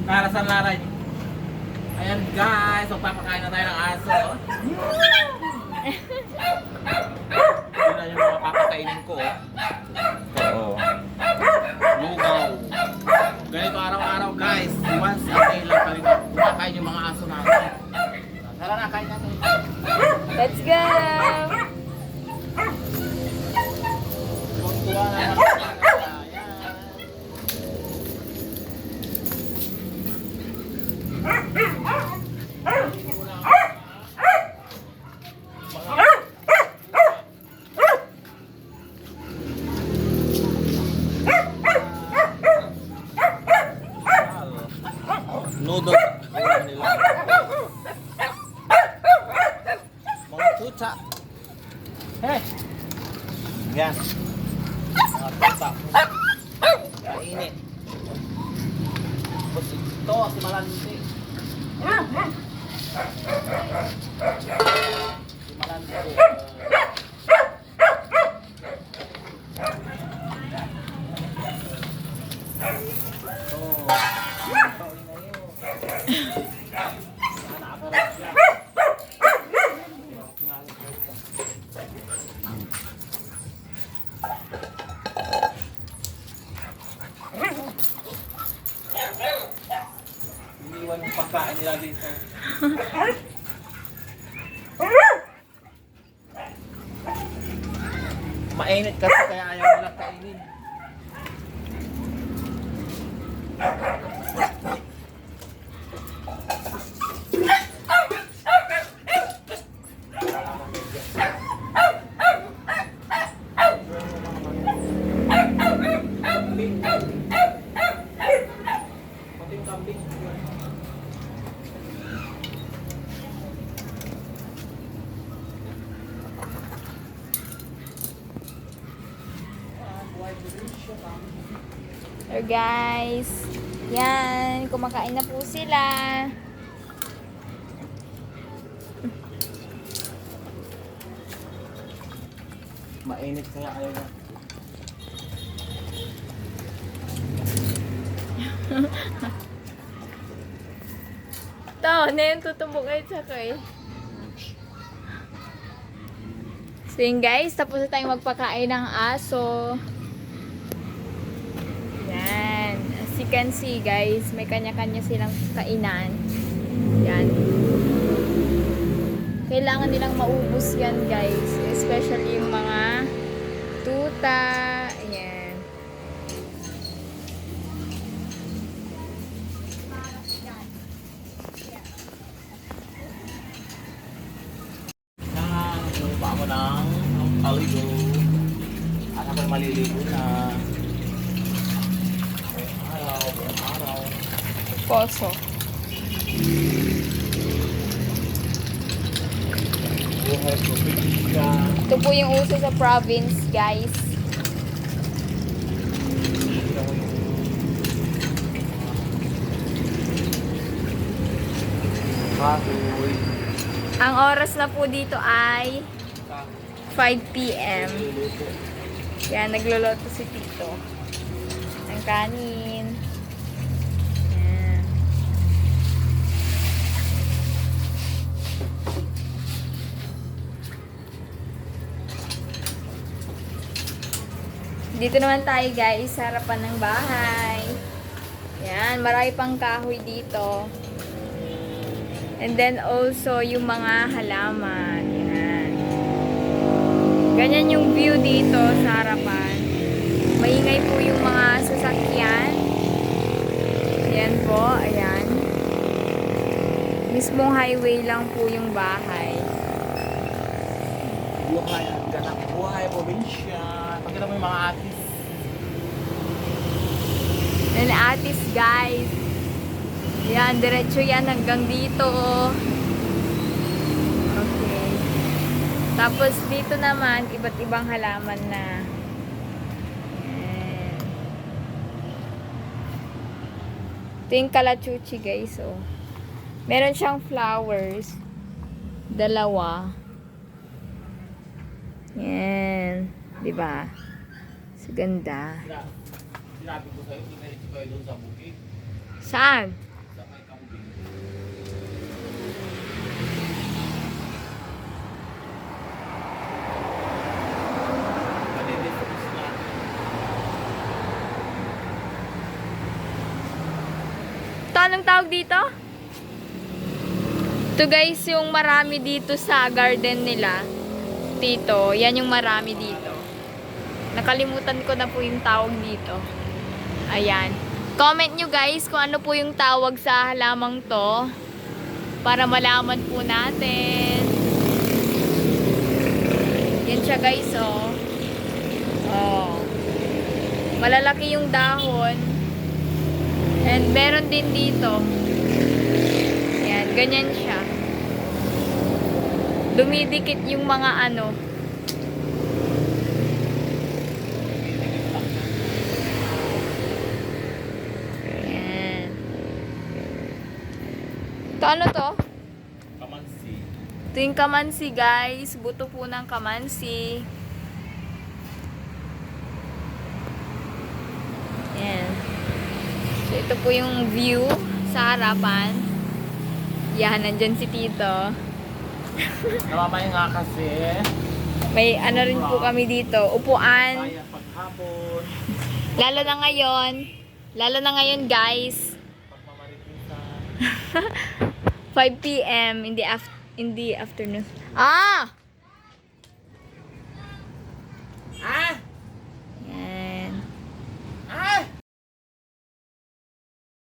Narasan laray. Ayan guys, magpapakain na tayo ng aso. Ito na yung mga papakainin ko. Oo. Lugaw. Ganito araw-araw guys. Once a day lang kami kumakain yung mga aso natin. Tara na, kain natin. Let's go! Tuwa naman ako. Noodle nila. Mga tuta. Hey! Yan. Mga tuta. Kainit. Tapos ito, si Malante. Si Malante. Iniwan yung pagkain nila dito. Mainit kasi kaya ayaw nila kainin. Konting kambing. So guys, yan, kumakain na po sila. Mainit kaya ayaw na. Ito, na yung tutumbok kayo sa kay. So yun guys, tapos na tayong magpakain ng aso. Yan. As you can see guys, may kanya-kanya silang kainan. Yan. Kailangan nilang maubos yan guys. Especially yung mga tuta. Yan. Lupa mo ng kaligo. At ako'y maliligo na. Araw. Poso. Buhay probinsya. Ito po yung uso sa province guys. Ito mo yung baboy. Ang oras na po dito ay 5 p.m. Yan, nagluluto si Tito. Ang kanin. Yan. Dito naman tayo guys, sa harapan ng bahay. Yan, marami pang kahoy dito. And then also yung mga halaman. Yan. Ganyan yung view dito sa harapan. Maingay po yung mga sasakyan. Ayan po, ayan. Mismong highway lang po yung bahay. Buhay at ganang buhay probinsya. Pagkita mo yung mga atis. And atis guys. Yan, diretso yan hanggang dito. Okay. Tapos dito naman, iba't ibang halaman na. Yan. Ito yung kalachuchi guys, oh. Meron siyang flowers. Dalawa. Yan. Diba? Sa ganda. Sinabi ko sa'yo, hindi kayo doon sa bukid. Saan? Ito, anong tawag dito? Ito guys, yung marami dito sa garden nila. Dito, yan yung marami dito. Nakalimutan ko na po yung tawag dito. Ayan. Comment nyo guys kung ano po yung tawag sa halamang to. Para malaman po natin. Yan siya guys, oh. Oh. Malalaki yung dahon. And meron din dito. Yan, ganyan siya. Dumidikit yung mga ano. Yan. Ito ano to? Kamansi. Ito yung kamansi guys. Buto po ng kamansi. Yan. So, ito po yung view sa harapan. Yan, nandyan si Tito. Namamahinga kasi. May ano rin po kami dito. Upuan. Kaya paghapon. Lalo na ngayon. Lalo na ngayon guys. Pagmamaritisan. 5 p.m. in the afternoon. Ah!